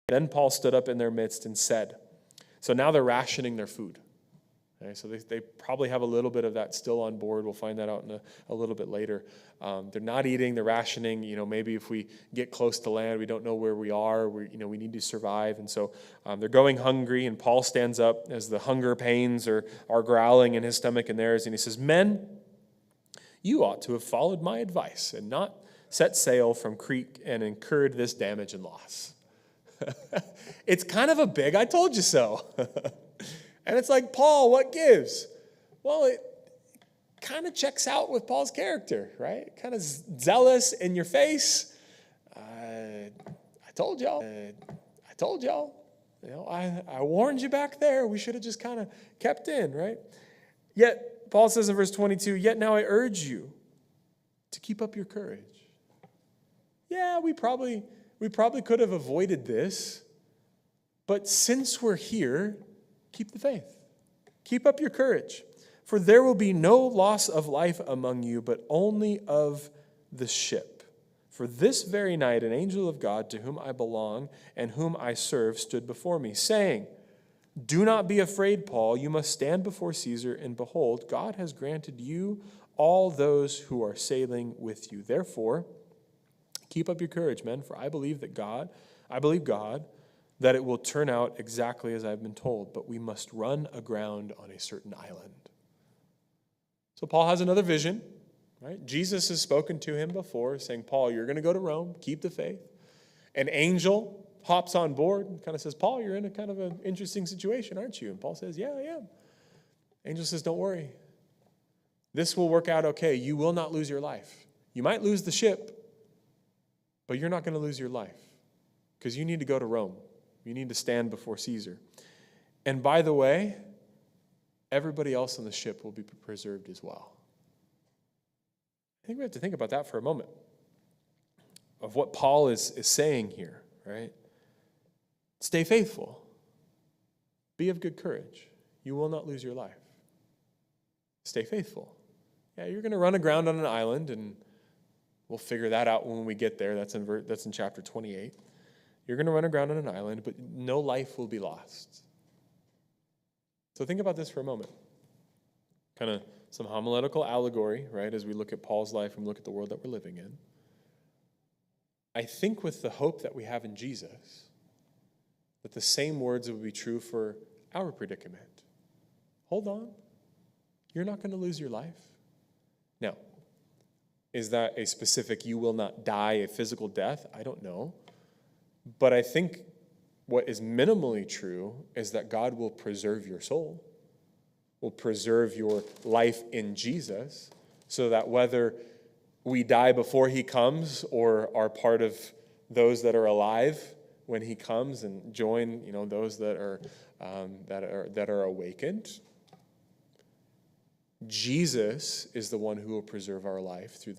Then Paul stood up in their midst and said, so now they're rationing their food. Okay, so they probably have a little bit of that still on board. We'll find that out in a little bit later. They're not eating, they're rationing. Maybe if we get close to land, we don't know where we are. We need to survive. And so they're going hungry, and Paul stands up as the hunger pains are growling in his stomach and theirs, and he says, men, you ought to have followed my advice and not set sail from Crete and incurred this damage and loss. It's kind of a big I told you so. And it's like, Paul, what gives? Well, it kind of checks out with Paul's character, right? Kind of zealous in your face. I told y'all. I warned you back there. We should have just kind of kept in, right? Yet, Paul says in verse 22, yet now I urge you to keep up your courage. Yeah, we probably could have avoided this, but since we're here, keep the faith. Keep up your courage. For there will be no loss of life among you, but only of the ship. For this very night an angel of God, to whom I belong and whom I serve, stood before me, saying, do not be afraid, Paul. You must stand before Caesar, and behold, God has granted you all those who are sailing with you. Therefore, keep up your courage, men, for I believe God, that it will turn out exactly as I've been told, but we must run aground on a certain island. So Paul has another vision, right? Jesus has spoken to him before, saying, Paul, you're going to go to Rome, keep the faith. An angel hops on board and kind of says, Paul, you're in a kind of an interesting situation, aren't you? And Paul says, yeah, I am. Angel says, don't worry. This will work out okay. You will not lose your life. You might lose the ship, but you're not going to lose your life because you need to go to Rome. You need to stand before Caesar. And by the way, everybody else on the ship will be preserved as well. I think we have to think about that for a moment, of what Paul is saying here, right? Stay faithful. Be of good courage. You will not lose your life. Stay faithful. Yeah, you're going to run aground on an island, and we'll figure that out when we get there. That's in chapter 28. You're going to run aground on an island, but no life will be lost. So think about this for a moment. Kind of some homiletical allegory, right, as we look at Paul's life and look at the world that we're living in. I think with the hope that we have in Jesus, that the same words would be true for our predicament. Hold on. You're not going to lose your life. Now, is that a specific you will not die a physical death? I don't know. But I think what is minimally true is that God will preserve your soul, will preserve your life in Jesus, so that whether we die before he comes or are part of those that are alive when he comes and join, those that are awakened, Jesus is the one who will preserve our life through the